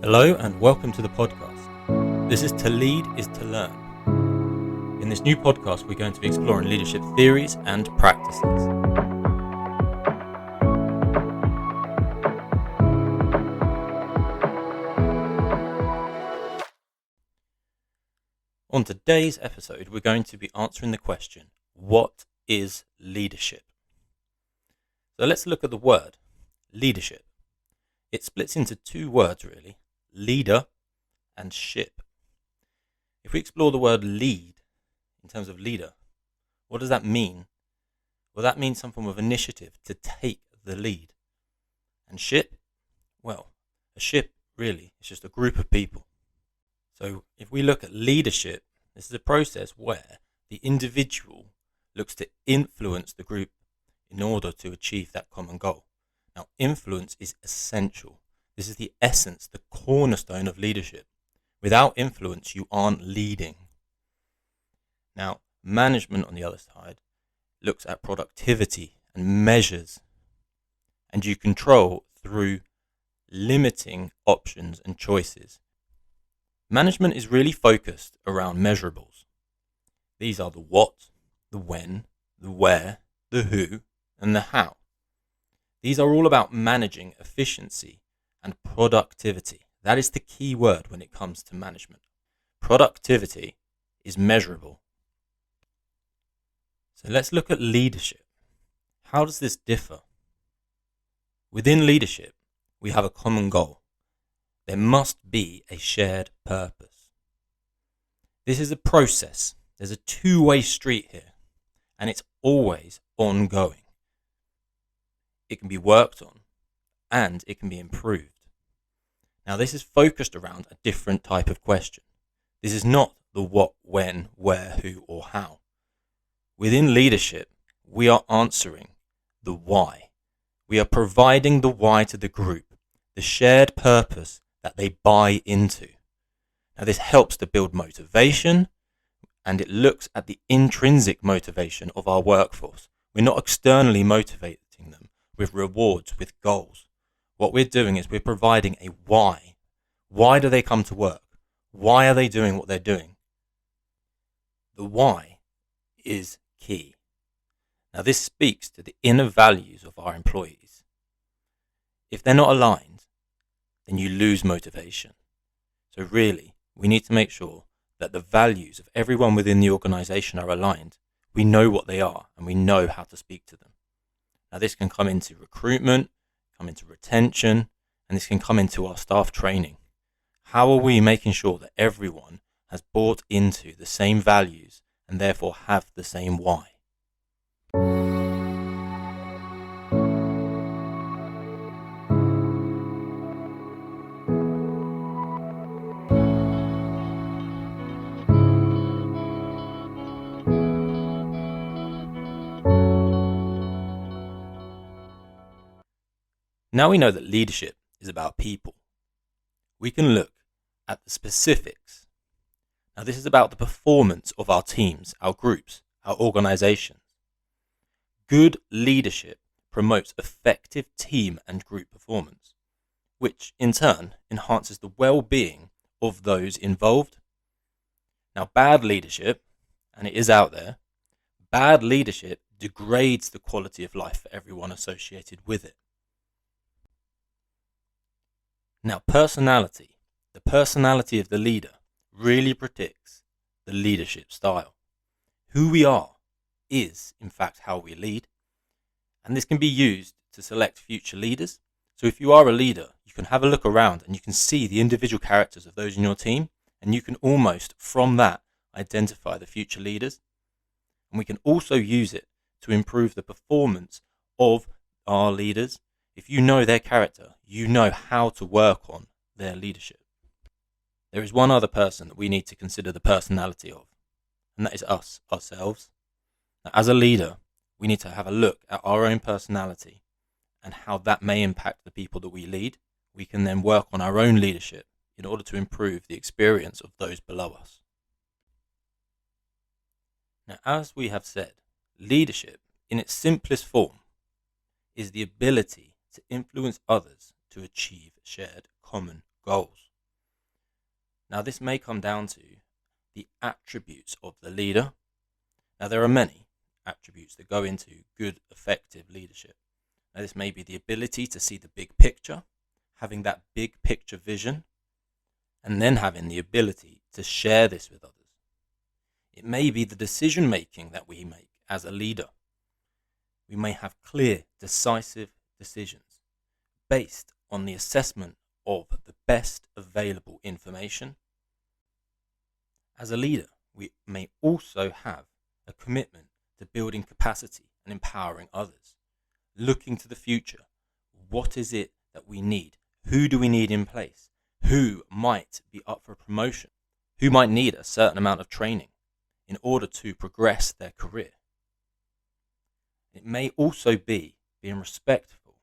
Hello and welcome to the podcast. This is To Lead is to Learn. In this new podcast, we're going to be exploring leadership theories and practices. On today's episode, we're going to be answering the question, what is leadership? So let's look at the word leadership. It splits into two words really, leader and ship. If we explore the word lead in terms of leader, what does that mean? Well, that means some form of initiative to take the lead. And ship? Well, a ship really is just a group of people. So if we look at leadership, this is a process where the individual looks to influence the group in order to achieve that common goal. Now, influence is essential. This is the essence, the cornerstone of leadership. Without influence, you aren't leading. Now, management, on the other side, looks at productivity and measures, and you control through limiting options and choices. Management is really focused around measurables. These are the what, the when, the where, the who, and the how. These are all about managing efficiency and productivity. That is the key word when it comes to management. Productivity is measurable. So let's look at leadership. How does this differ? Within leadership, we have a common goal. There must be a shared purpose. This is a process. There's a two-way street here, and it's always ongoing. It can be worked on, and it can be improved. Now, this is focused around a different type of question. This is not the what, when, where, who, or how. Within leadership, we are answering the why. We are providing the why to the group, the shared purpose that they buy into. Now, this helps to build motivation, and it looks at the intrinsic motivation of our workforce. We're not externally motivating them with rewards, with goals. What we're doing is we're providing a why. Why do they come to work? Why are they doing what they're doing? The why is key. Now, this speaks to the inner values of our employees. If they're not aligned, then you lose motivation. So really, we need to make sure that the values of everyone within the organization are aligned. We know what they are and we know how to speak to them. Now, this can come into recruitment, come into retention, and this can come into our staff training. How are we making sure that everyone has bought into the same values and therefore have the same why? Now we know that leadership is about people. We can look at the specifics. Now, this is about the performance of our teams, our groups, our organizations. Good leadership promotes effective team and group performance, which in turn enhances the well-being of those involved. Now, bad leadership, and it is out there, bad leadership degrades the quality of life for everyone associated with it. Now, personality, the personality of the leader really predicts the leadership style. Who we are is, in fact, how we lead. And this can be used to select future leaders. So if you are a leader, you can have a look around and you can see the individual characters of those in your team. And you can almost, from that, identify the future leaders. And we can also use it to improve the performance of our leaders. If you know their character, you know how to work on their leadership. There is one other person that we need to consider the personality of, and that is us, ourselves. Now, as a leader, we need to have a look at our own personality and how that may impact the people that we lead. We can then work on our own leadership in order to improve the experience of those below us. Now, as we have said, leadership in its simplest form is the ability to influence others to achieve shared common goals. Now, this may come down to the attributes of the leader. Now, there are many attributes that go into good, effective leadership. Now, this may be the ability to see the big picture, having that big picture vision, and then having the ability to share this with others. It may be the decision making that we make as a leader. We may have clear, decisive decisions based on the assessment of the best available information. As a leader, we may also have a commitment to building capacity and empowering others. Looking to the future, what is it that we need? Who do we need in place? Who might be up for promotion? Who might need a certain amount of training in order to progress their career? It may also be being respectful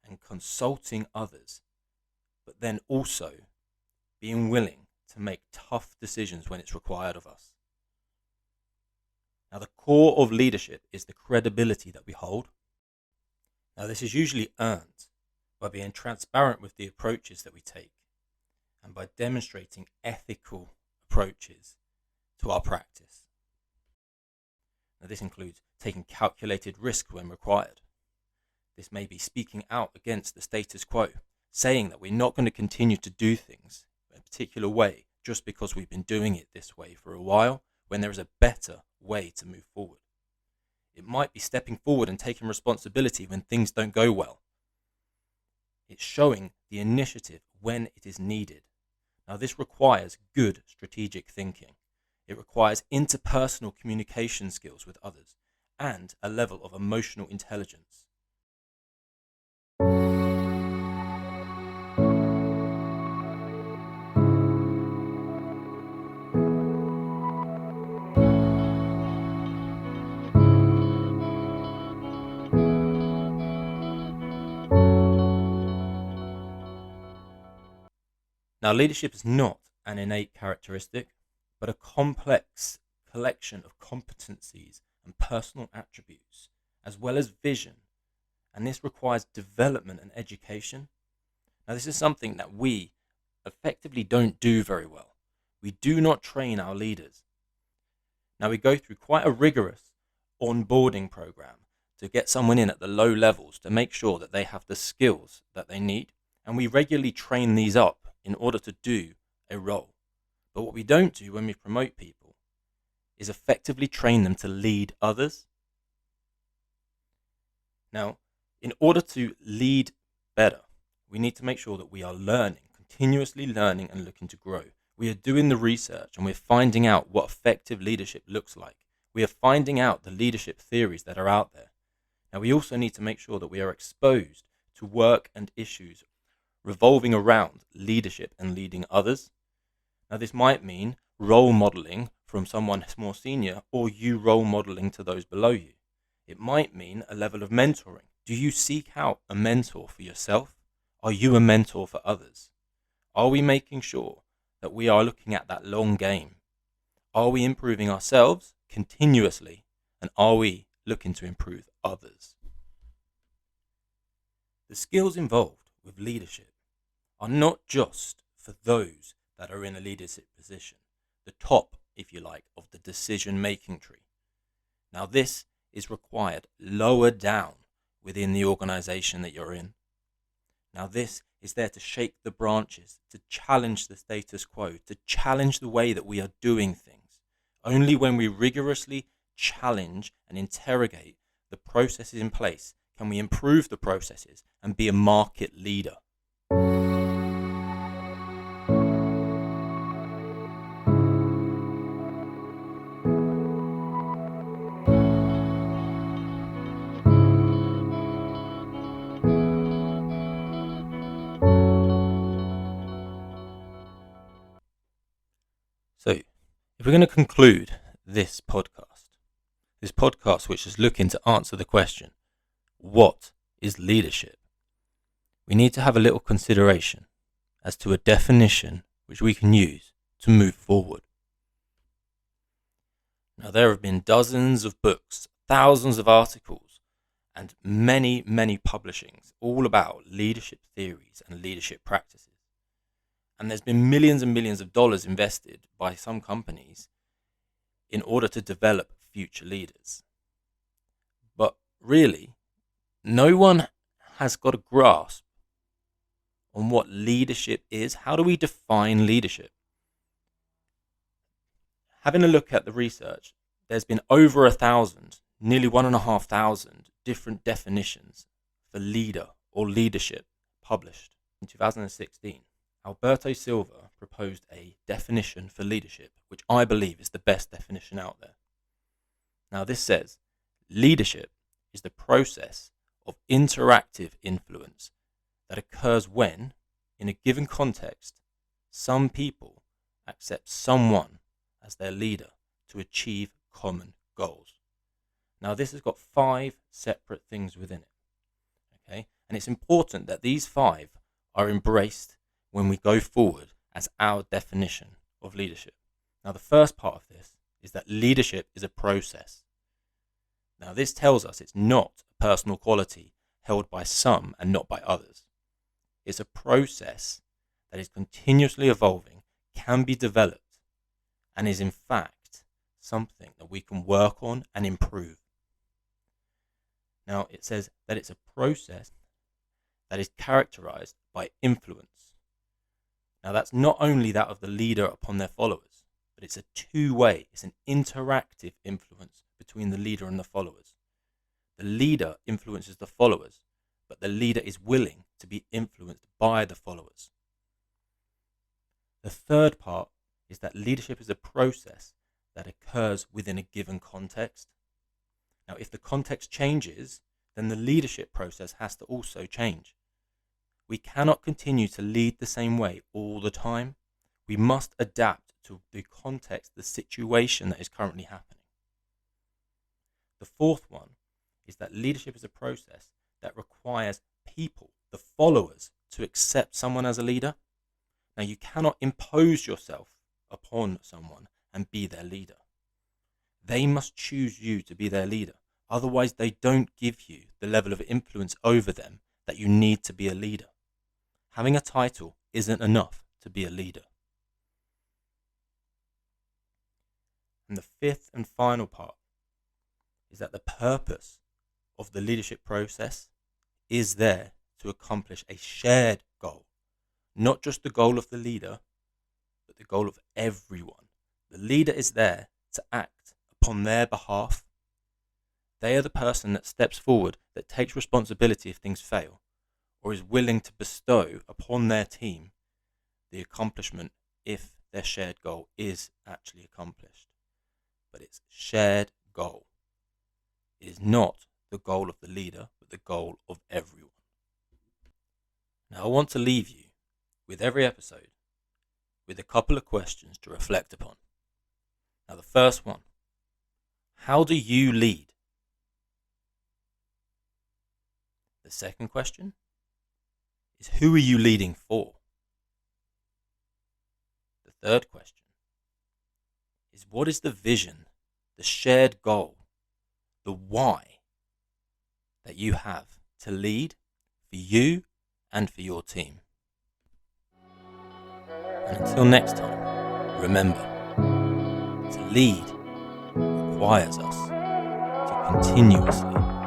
and consulting others, but then also being willing to make tough decisions when it's required of us. Now, the core of leadership is the credibility that we hold. Now, this is usually earned by being transparent with the approaches that we take and by demonstrating ethical approaches to our practice. Now, this includes taking calculated risks when required. This may be speaking out against the status quo, saying that we're not going to continue to do things in a particular way just because we've been doing it this way for a while, when there is a better way to move forward. It might be stepping forward and taking responsibility when things don't go well. It's showing the initiative when it is needed. Now, this requires good strategic thinking. It requires interpersonal communication skills with others and a level of emotional intelligence. Now, leadership is not an innate characteristic, but a complex collection of competencies and personal attributes, as well as vision. And this requires development and education. Now, this is something that we effectively don't do very well. We do not train our leaders. Now, we go through quite a rigorous onboarding program to get someone in at the low levels to make sure that they have the skills that they need. And we regularly train these up in order to do a role. But what we don't do when we promote people is effectively train them to lead others. Now, in order to lead better, we need to make sure that we are learning, continuously learning and looking to grow. We are doing the research and we're finding out what effective leadership looks like. We are finding out the leadership theories that are out there. Now, we also need to make sure that we are exposed to work and issues revolving around leadership and leading others. Now, this might mean role modeling from someone more senior, or you role modeling to those below you. It might mean a level of mentoring. Do you seek out a mentor for yourself? Are you a mentor for others? Are we making sure that we are looking at that long game? Are we improving ourselves continuously? And are we looking to improve others? The skills involved with leadership are not just for those that are in a leadership position, the top, if you like, of the decision-making tree. Now, this is required lower down within the organization that you're in. Now, this is there to shake the branches, to challenge the status quo, to challenge the way that we are doing things. Only when we rigorously challenge and interrogate the processes in place can we improve the processes and be a market leader. So, if we're going to conclude this podcast which is looking to answer the question, what is leadership? We need to have a little consideration as to a definition which we can use to move forward. Now, there have been dozens of books, thousands of articles, and many, many publishings all about leadership theories and leadership practices. And there's been millions and millions of dollars invested by some companies in order to develop future leaders. But really, no one has got a grasp on what leadership is. How do we define leadership? Having a look at the research, there's been over 1,000, nearly 1,500 different definitions for leader or leadership published. In 2016, Alberto Silva proposed a definition for leadership, which I believe is the best definition out there. Now, this says, leadership is the process of interactive influence that occurs when, in a given context, some people accept someone as their leader to achieve common goals. Now, this has got 5 separate things within it. Okay, and it's important that these 5 are embraced when we go forward as our definition of leadership. Now, the first part of this is that leadership is a process. Now, this tells us it's not a personal quality held by some and not by others. It's a process that is continuously evolving, can be developed, and is in fact something that we can work on and improve. Now, it says that it's a process that is characterized by influence. Now, that's not only that of the leader upon their followers, but it's a two-way, it's an interactive influence between the leader and the followers. The leader influences the followers, but the leader is willing to be influenced by the followers. The third part is that leadership is a process that occurs within a given context. Now, if the context changes, then the leadership process has to also change. We cannot continue to lead the same way all the time. We must adapt to the context, the situation that is currently happening. The fourth one is that leadership is a process that requires people, the followers, to accept someone as a leader. Now, you cannot impose yourself upon someone and be their leader. They must choose you to be their leader. Otherwise, they don't give you the level of influence over them that you need to be a leader. Having a title isn't enough to be a leader. And the fifth and final part is that the purpose of the leadership process is there to accomplish a shared goal. Not just the goal of the leader, but the goal of everyone. The leader is there to act upon their behalf. They are the person that steps forward, that takes responsibility if things fail, or is willing to bestow upon their team the accomplishment if their shared goal is actually accomplished. But it's shared goal. It is not the goal of the leader, but the goal of everyone. Now, I want to leave you with every episode with a couple of questions to reflect upon. Now, the first one, how do you lead? The second question is, who are you leading for? The third question is, what is the vision, the shared goal, the why that you have to lead for you and for your team? And until next time, remember, to lead requires us to continuously